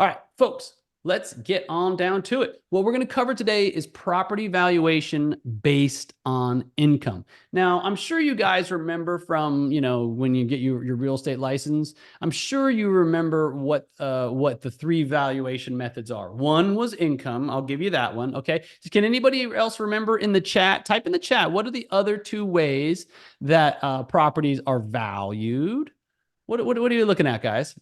All right, folks, let's get on down to it. What we're going to cover today is property valuation based on income. Now, I'm sure you guys remember from, when you get your real estate license, I'm sure you remember what the three valuation methods are. One was income. I'll give you that one. Okay. Can anybody else remember in the chat? Type in the chat. What are the other two ways that properties are valued? What are you looking at, guys?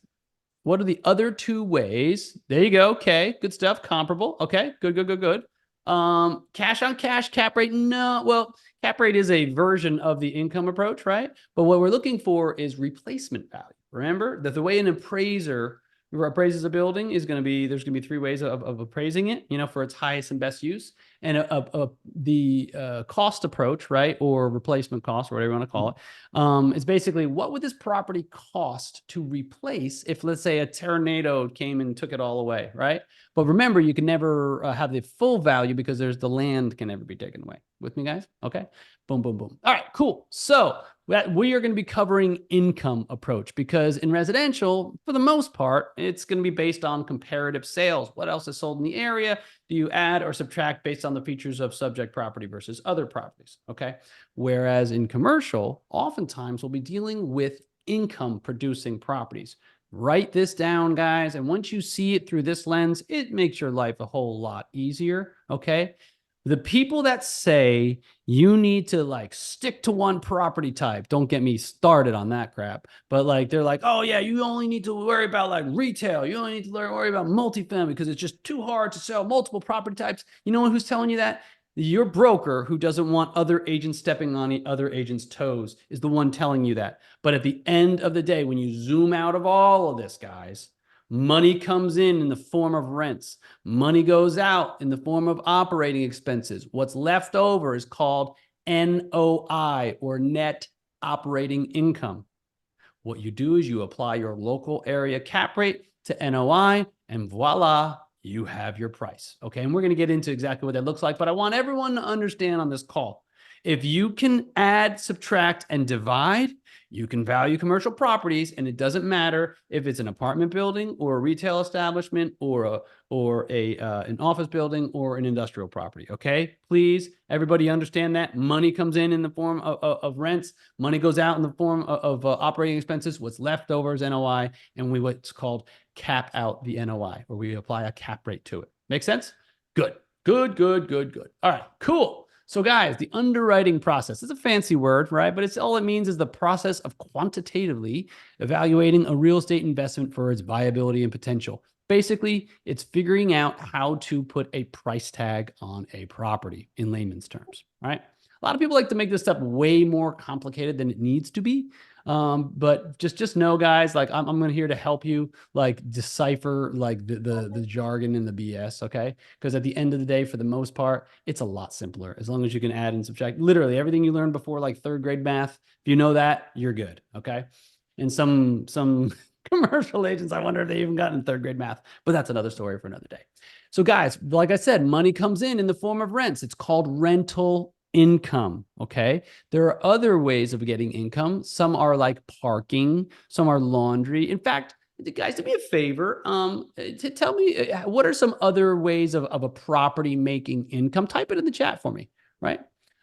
What are the other two ways? There you go. Okay, good stuff. Comparable. Okay, good. Cash on cash, cap rate. No, well, cap rate is a version of the income approach, right? But what we're looking for is replacement value. Remember that the way an appraiser appraises a building is going to be, there's going to be three ways of appraising it, for its highest and best use. And the cost approach, right, or replacement cost, or whatever you want to call it, is basically what would this property cost to replace if, let's say, a tornado came and took it all away, right? But remember, you can never have the full value because there's the land can never be taken away. With me, guys? Okay. Boom, boom, boom. All right, cool. So we are going to be covering income approach because in residential, for the most part, it's going to be based on comparative sales. What else is sold in the area? Do you add or subtract based on the features of subject property versus other properties? Okay. Whereas in commercial, oftentimes we'll be dealing with income producing properties. Write this down, guys. And once you see it through this lens, it makes your life a whole lot easier. Okay. The people that say you need to stick to one property type, don't get me started on that crap. But they're like, oh yeah, you only need to worry about retail. You only need to worry about multifamily because it's just too hard to sell multiple property types. You know who's telling you that? Your broker who doesn't want other agents stepping on other agents' toes is the one telling you that. But at the end of the day, when you zoom out of all of this, guys, money comes in the form of rents. Money goes out in the form of operating expenses. What's left over is called NOI, or net operating income. What you do is you apply your local area cap rate to NOI, and voila, you have your price. Okay. And we're going to get into exactly what that looks like, but I want everyone to understand on this call, if you can add, subtract, and divide, you can value commercial properties, and it doesn't matter if it's an apartment building or a retail establishment or an office building or an industrial property. Okay, please, everybody understand that money comes in the form of rents, money goes out in the form of operating expenses. What's left over is NOI, and what's called cap out the NOI, or we apply a cap rate to it. Make sense? Good. All right, cool. So guys, the underwriting process is a fancy word, right? But all it means is the process of quantitatively evaluating a real estate investment for its viability and potential. Basically, it's figuring out how to put a price tag on a property in layman's terms, right? A lot of people like to make this stuff way more complicated than it needs to be. But just know, guys, I'm here to help you decipher the jargon and the BS, okay? Because at the end of the day, for the most part, it's a lot simpler as long as you can add and subtract. Literally everything you learned before, like third grade math, if you know that, you're good, okay? And some commercial agents, I wonder if they even got in third grade math, but that's another story for another day. So guys, like I said, money comes in the form of rents. It's called rental income. Okay. There are other ways of getting income. Some are like parking, some are laundry. In fact, guys, do me a favor. To tell me what are some other ways of a property making income? Type it in the chat for me. Right.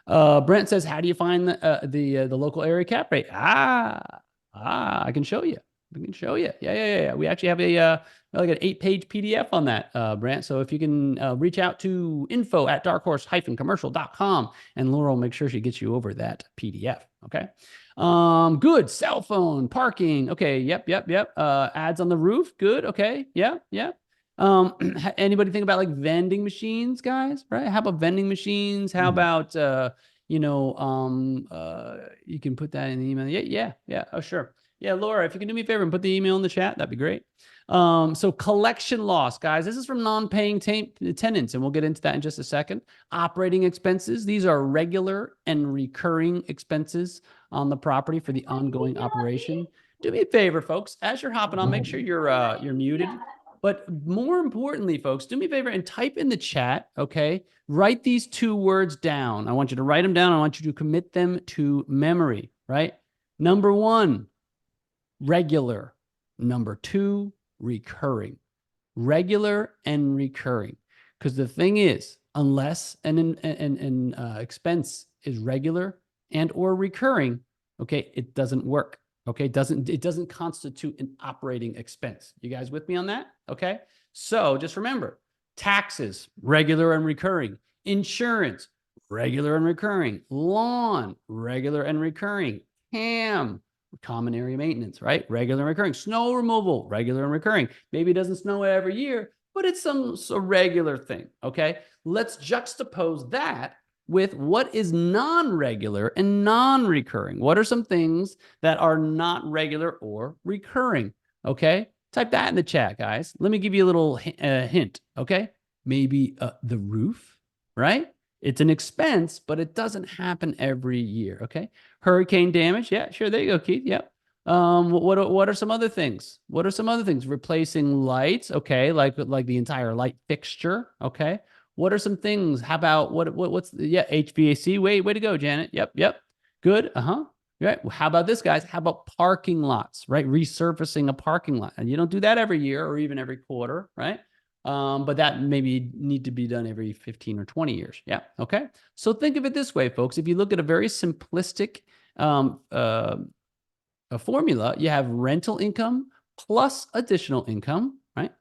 Brent says, how do you find the local area cap rate? I can show you. Yeah. We actually have like an 8-page PDF on that, Brant. So if you can reach out to info@darkhorse-commercial.com, and Laura will make sure she gets you over that PDF. Okay. Good. Cell phone, parking. Okay. Yep. Ads on the roof. Good. Okay. Yeah. Anybody think about vending machines, guys? Right? How about vending machines? How about you can put that in the email. Yeah. Oh, sure. Yeah, Laura, if you can do me a favor and put the email in the chat, that'd be great. So collection loss, guys, this is from non-paying tenants, and we'll get into that in just a second. Operating expenses, these are regular and recurring expenses on the property for the ongoing operation. Do me a favor, folks, as you're hopping on, make sure you're muted. But more importantly, folks, do me a favor and type in the chat, okay? Write these two words down. I want you to write them down. I want you to commit them to memory, right? Number one, regular. Number two, recurring. regular and recurring. Because the thing is, unless an expense is regular and or recurring, okay, it doesn't work. Okay, it doesn't constitute an operating expense. You guys with me on that? Okay, so just remember, taxes, regular and recurring. Insurance, regular and recurring. Lawn, regular and recurring. CAM, common area maintenance, right? Regular and recurring. Snow removal, regular and recurring. Maybe it doesn't snow every year, but it's a regular thing, okay? Let's juxtapose that with what is non-regular and non-recurring. What are some things that are not regular or recurring, okay? Type that in the chat, guys. Let me give you a little hint, okay? Maybe the roof, right? It's an expense, but it doesn't happen every year, okay? Hurricane damage, yeah, sure, there you go, Keith, yep. What are some other things? What are some other things? Replacing lights, okay, like the entire light fixture, okay? What are some things? How about what's yeah, HVAC? Way to go, Janet. Yep. Good. Right. Well, how about this, guys? How about parking lots, right? Resurfacing a parking lot. And you don't do that every year or even every quarter, right? But that maybe need to be done every 15 or 20 years. Yeah. Okay. So think of it this way, folks. If you look at a very simplistic a formula, you have rental income plus additional income, right?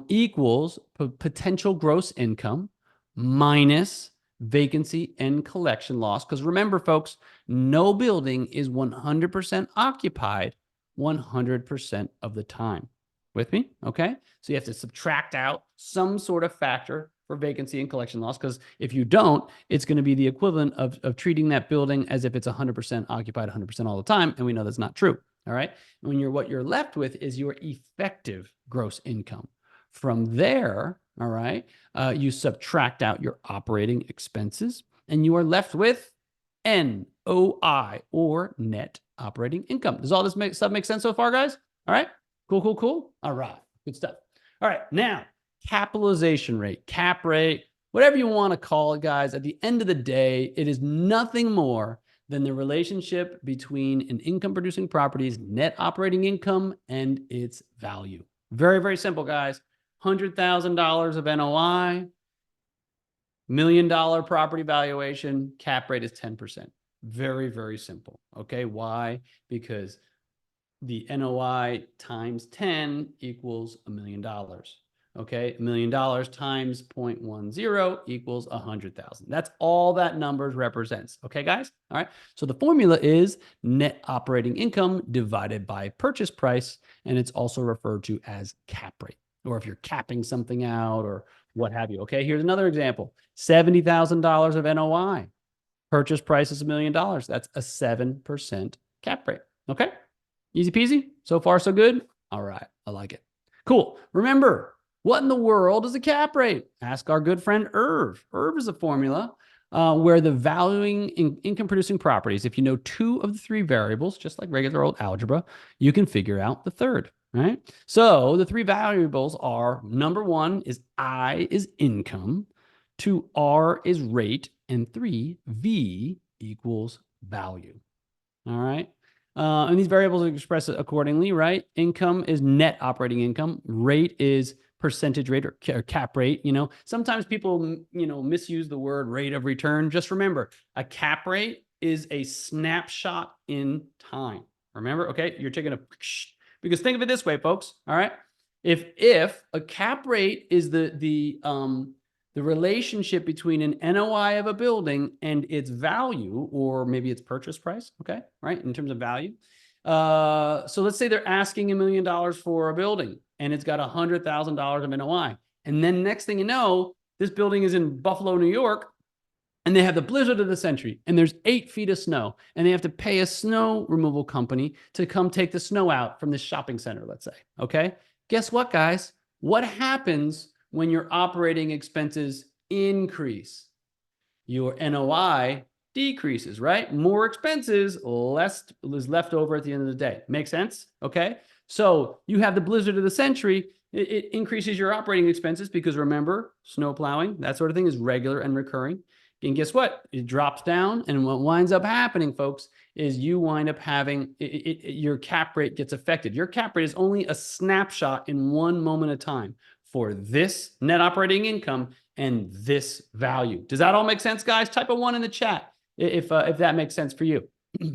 Equals potential gross income minus vacancy and collection loss. Because remember, folks, no building is 100% occupied 100% of the time. With me? Okay. So you have to subtract out some sort of factor for vacancy and collection loss, because if you don't, it's going to be the equivalent of treating that building as if it's 100% occupied 100% all the time. And we know that's not true. All right. What you're left with is your effective gross income. From there, all right, you subtract out your operating expenses and you are left with NOI, or net operating income. Does all this stuff make sense so far, guys? All right. Cool. All right. Good stuff. All right. Now, capitalization rate, cap rate, whatever you want to call it, guys. At the end of the day, it is nothing more than the relationship between an income-producing property's net operating income and its value. Very, very simple, guys. $100,000 of NOI, $1 million property valuation, cap rate is 10%. Very, very simple. Okay. Why? Because the NOI times 10 equals $1 million. Okay, $1 million times 0.10 equals 100,000. That's all that numbers represents. Okay, guys? All right. So the formula is net operating income divided by purchase price, and it's also referred to as cap rate, or if you're capping something out or what have you. Okay, here's another example. $70,000 of NOI. Purchase price is $1 million. That's a 7% cap rate. Okay, easy peasy. So far, so good. All right, I like it. Cool. Remember, what in the world is a cap rate? Ask our good friend Irv. Irv is a formula where the valuing income-producing properties, if you know two of the three variables, just like regular old algebra, you can figure out the third, right? So the three variables are, number one is I is income, 2 R is rate, and 3 V equals value. All right. And these variables are expressed accordingly, right? Income is net operating income. Rate is percentage rate or cap rate. Sometimes people, misuse the word rate of return. Just remember, a cap rate is a snapshot in time. Remember, okay? You're taking because think of it this way, folks. All right. If a cap rate is the relationship between an NOI of a building and its value, or maybe its purchase price, okay, right, in terms of value. So let's say they're asking $1 million for a building and it's got $100,000 of NOI. And then next thing you know, this building is in Buffalo, New York, and they have the blizzard of the century, and there's 8 feet of snow, and they have to pay a snow removal company to come take the snow out from this shopping center, let's say, okay? Guess what, guys? What happens when your operating expenses increase? Your NOI decreases, right? More expenses, less is left over at the end of the day. Make sense? Okay. So you have the blizzard of the century. It increases your operating expenses because remember, snow plowing, that sort of thing is regular and recurring. And guess what? It drops down. And what winds up happening, folks, is you wind up having your cap rate gets affected. Your cap rate is only a snapshot in one moment of time for this net operating income and this value. Does that all make sense, guys? Type a 1 in the chat if that makes sense for you.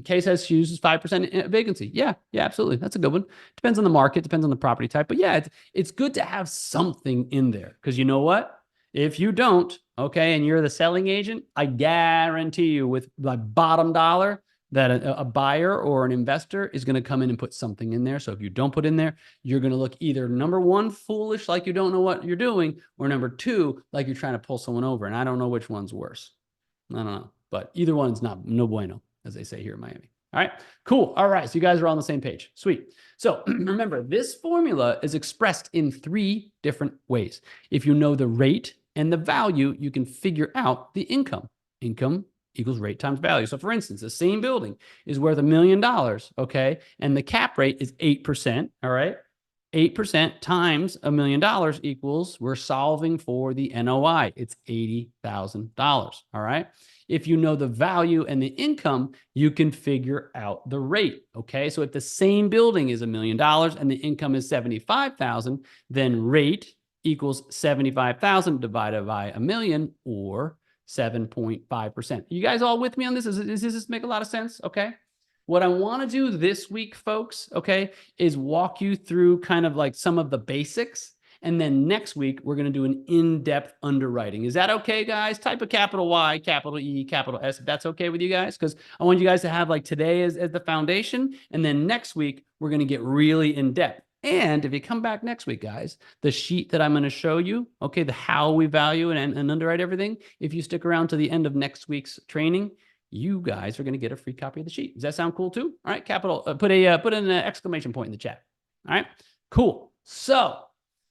Case has uses 5% vacancy. Yeah, absolutely. That's a good one. Depends on the market, depends on the property type. But yeah, it's good to have something in there because you know what? If you don't, okay, and you're the selling agent, I guarantee you with my bottom dollar that a buyer or an investor is going to come in and put something in there. So if you don't put in there, you're going to look either number one, foolish, like you don't know what you're doing, or number two, like you're trying to pull someone over. And I don't know which one's worse. I don't know, but either one's no bueno, as they say here in Miami. All right, cool. All right, so you guys are on the same page. Sweet. So remember, this formula is expressed in 3 different ways. If you know the rate and the value, you can figure out the income. Income equals rate times value. So for instance, the same building is worth $1 million, okay? And the cap rate is 8%, all right? 8% times $1 million equals, we're solving for the NOI. It's $80,000, all right? If you know the value and the income, you can figure out the rate, okay? So if the same building is $1 million and the income is $75,000, then rate equals 75,000 divided by $1 million, or 7.5%. You guys all with me on this? Does this make a lot of sense? Okay. What I want to do this week, folks, okay, is walk you through kind of like some of the basics. And then next week, we're going to do an in-depth underwriting. Is that okay, guys? Type a capital Y, capital E, capital S, if that's okay with you guys, because I want you guys to have like today as the foundation. And then next week, we're going to get really in-depth. And if you come back next week, guys, the sheet that I'm going to show you, okay, the how we value and underwrite everything, if you stick around to the end of next week's training, you guys are going to get a free copy of the sheet. Does that sound cool too? All right, capital, put an exclamation point in the chat. All right, cool. So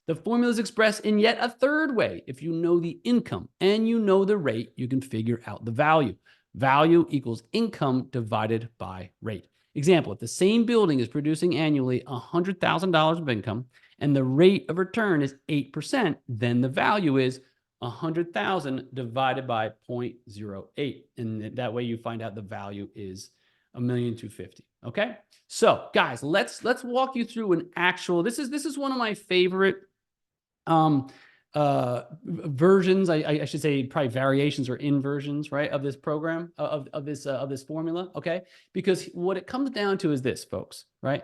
the formula is expressed in yet a third way. If you know the income and you know the rate, you can figure out the value. Value equals income divided by rate. Example, if the same building is producing annually $100,000 of income and the rate of return is 8%, then the value is 100,000 divided by 0.08. And that way you find out the value is $1,250,000. Okay. So guys, let's walk you through an actual, this is one of my favorite versions, I should say probably variations or inversions, right, of this program, of this formula, okay? Because what it comes down to is this, folks, right?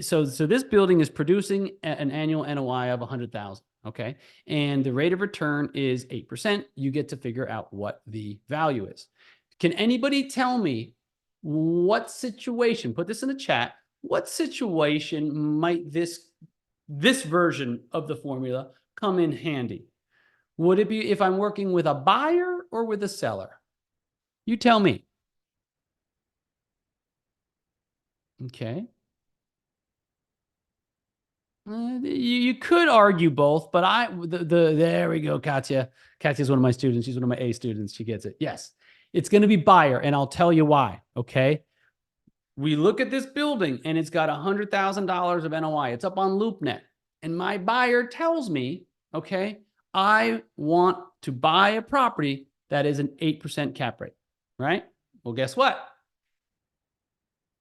So this building is producing an annual NOI of 100,000, okay? And the rate of return is 8%. You get to figure out what the value is. Can anybody tell me what situation, put this in the chat, what situation might this version of the formula come in handy? Would it be if I'm working with a buyer or with a seller? You tell me. Okay. You could argue both, but there we go, Katya. Katya's one of my students. She's one of my A students. She gets it. Yes, it's going to be buyer, and I'll tell you why. Okay. We look at this building, and it's got $100,000 of NOI. It's up on LoopNet, and my buyer tells me, okay, I want to buy a property that is an 8% cap rate, right? Well, guess what?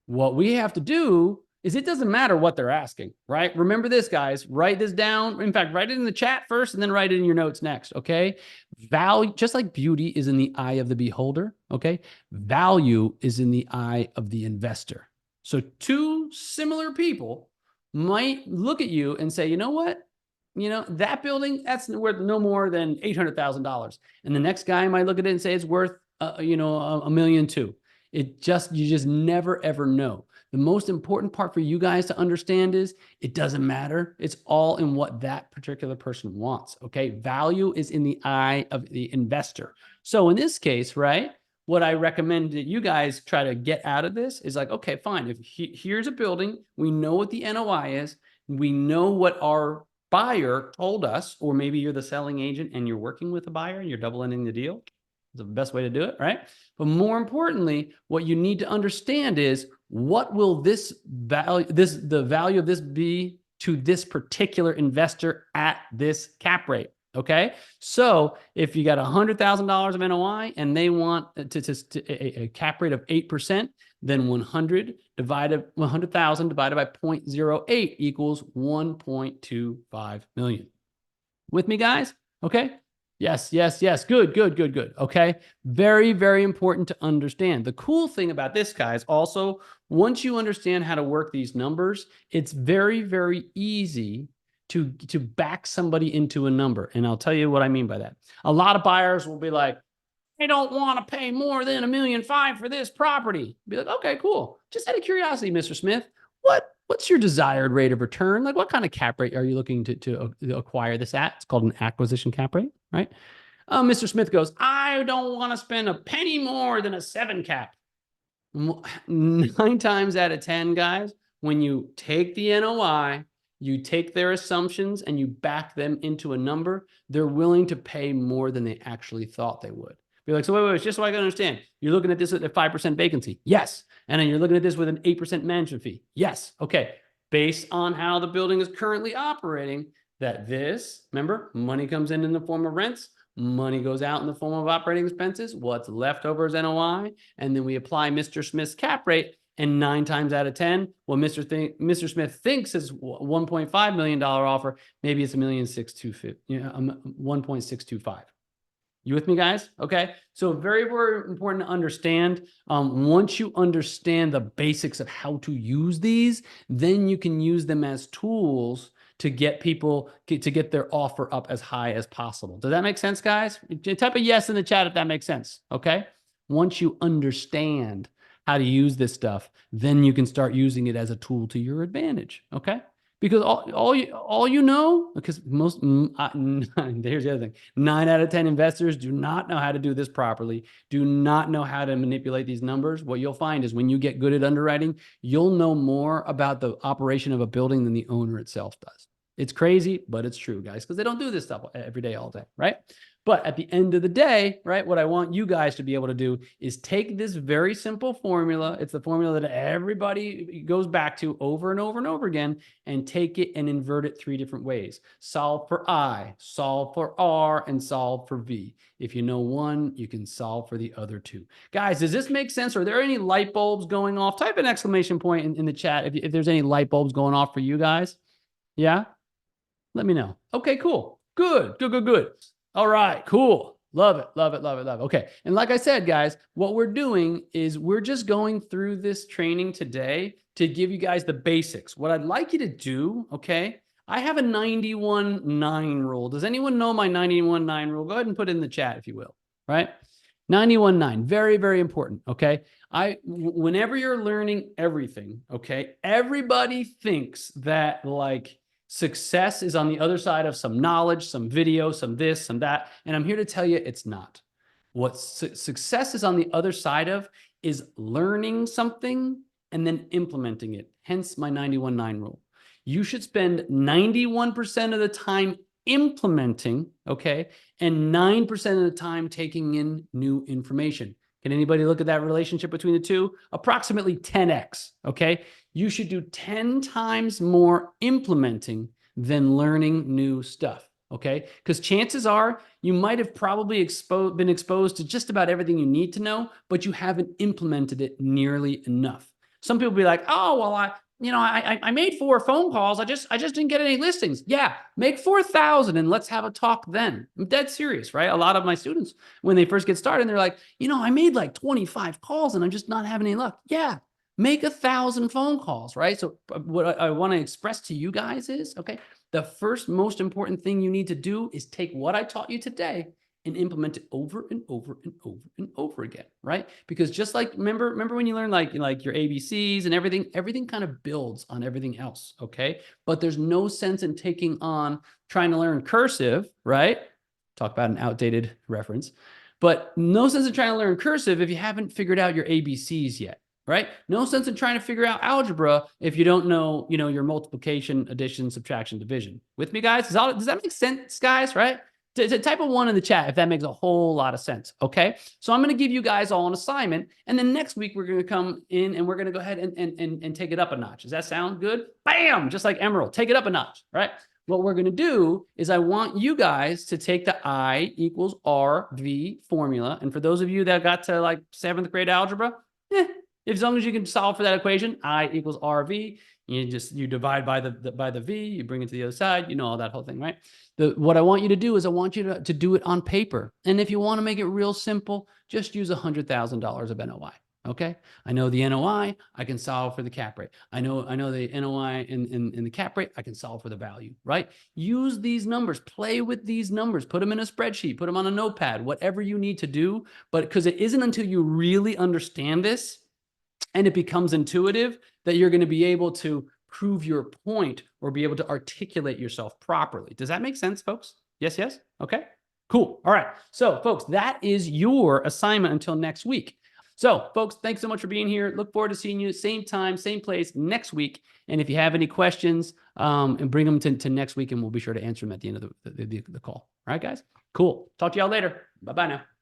What we have to do is it doesn't matter what they're asking, right? Remember this, guys. Write this down. In fact, write it in the chat first and then write it in your notes next, okay? Value, just like beauty is in the eye of the beholder, okay? Value is in the eye of the investor. So 2 similar people might look at you and say, you know what? You know, that building, that's worth no more than $800,000. And the next guy might look at it and say it's worth, $1.2 million. You just never, ever know. The most important part for you guys to understand is it doesn't matter. It's all in what that particular person wants, okay? Value is in the eye of the investor. So in this case, right, what I recommend that you guys try to get out of this is like, okay, fine. If here's a building, we know what the NOI is. We know what our buyer told us, or maybe you're the selling agent and you're working with a buyer and you're double ending the deal. It's the best way to do it, right? But more importantly, what you need to understand is what will the value of this be to this particular investor at this cap rate, Okay. So if you got $100,000 of NOI and they want a cap rate of 8%, then 100,000 divided by 0.08 equals 1.25 million. With me, guys? Okay. Yes, yes, yes. Good, good, good, good. Okay. Very, very important to understand. The cool thing about this, guys, also, once you understand how to work these numbers, it's very, very easy to back somebody into a number. And I'll tell you what I mean by that. A lot of buyers will be like, I don't want to pay more than $1.5 million for this property. Be like, okay, cool. Just out of curiosity, Mr. Smith, what's your desired rate of return? Like, what kind of cap rate are you looking to acquire this at? It's called an acquisition cap rate, right? Mr. Smith goes, I don't want to spend a penny more than a 7 cap. 9 times out of 10, guys, when you take the NOI, you take their assumptions and you back them into a number, they're willing to pay more than they actually thought they would. Be like, so wait, just so I can understand, you're looking at this at a 5% vacancy. Yes. And then you're looking at this with an 8% management fee. Yes. Okay. Based on how the building is currently operating, remember, money comes in the form of rents. Money goes out in the form of operating expenses. What's left over is NOI. And then we apply Mr. Smith's cap rate. And 9 times out of 10, what Mr. Smith thinks is $1.5 million offer, maybe it's $1.625. You with me, guys? Okay. So very, very important to understand. Once you understand the basics of how to use these, then you can use them as tools to get people to get their offer up as high as possible. Does that make sense, guys? Type a yes in the chat if that makes sense. Okay. Once you understand how to use this stuff, then you can start using it as a tool to your advantage. Okay. Because all you know, because here's the other thing, 9 out of 10 investors do not know how to do this properly, do not know how to manipulate these numbers. What you'll find is when you get good at underwriting, you'll know more about the operation of a building than the owner itself does. It's crazy, but it's true, guys, because they don't do this stuff every day, all day, right? But at the end of the day, right, what I want you guys to be able to do is take this very simple formula. It's the formula that everybody goes back to over and over and over again, and take it and invert it 3 different ways. Solve for I, solve for R, and solve for V. If you know one, you can solve for the other 2. Guys, does this make sense? Are there any light bulbs going off? Type an exclamation point in the chat if there's any light bulbs going off for you guys. Yeah? Let me know. Okay, cool. Good, good, good, good. All right, cool. Love it, love it, love it, love it. Okay. And like I said, guys, what we're doing is we're just going through this training today to give you guys the basics. What I'd like you to do, okay, I have a 91-9 rule. Does anyone know my 91-9 rule? Go ahead and put it in the chat if you will, right? 91-9, very, very important, okay? Whenever you're learning everything, okay, everybody thinks that like success is on the other side of some knowledge, some video, some this, some that. And I'm here to tell you it's not. What success is on the other side of is learning something and then implementing it. Hence my 91-9 rule. You should spend 91% of the time implementing, okay, and 9% of the time taking in new information. Can anybody look at that relationship between the two? Approximately 10x, okay? You should do 10 times more implementing than learning new stuff, okay? Because chances are you might have probably been exposed to just about everything you need to know, but you haven't implemented it nearly enough. Some people be like, oh, well, I made 4 phone calls. I just didn't get any listings. Yeah, make 4,000 and let's have a talk then. I'm dead serious, right? A lot of my students, when they first get started, they're like, I made like 25 calls and I'm just not having any luck. Yeah, make 1,000 phone calls, right? So what I want to express to you guys is, okay, the first most important thing you need to do is take what I taught you today and implement it over and over and over and over again, right? Because just like, remember when you learn like your ABCs and everything kind of builds on everything else, okay? But there's no sense in trying to learn cursive, right? Talk about an outdated reference, but no sense in trying to learn cursive if you haven't figured out your ABCs yet, right? No sense in trying to figure out algebra if you don't know, your multiplication, addition, subtraction, division. With me, guys? Does that make sense, guys, right? Type a 1 in the chat if that makes a whole lot of sense, okay? So I'm going to give you guys all an assignment, and then next week we're going to come in and we're going to go ahead and take it up a notch. Does that sound good? Bam! Just like Emerald, take it up a notch, right? what we're going to do is I want you guys to take the I equals RV formula. And for those of you that got to like 7th grade algebra, as long as you can solve for that equation, I equals RV, you divide by the V, you bring it to the other side, you know, all that whole thing, right? What I want you to do is I want you to do it on paper. And if you want to make it real simple, just use $100,000 of NOI. Okay. I know the NOI, I can solve for the cap rate. I know the NOI in the cap rate, I can solve for the value, right? Use these numbers, play with these numbers, put them in a spreadsheet, put them on a notepad, whatever you need to do. But because it isn't until you really understand this and it becomes intuitive that you're going to be able to prove your point or be able to articulate yourself properly. Does that make sense, folks? Yes, yes. Okay, cool. All right. So folks, that is your assignment until next week. So folks, thanks so much for being here. Look forward to seeing you same time, same place next week. And if you have any questions, and bring them to next week and we'll be sure to answer them at the end of the call. All right, guys? Cool. Talk to y'all later. Bye-bye now.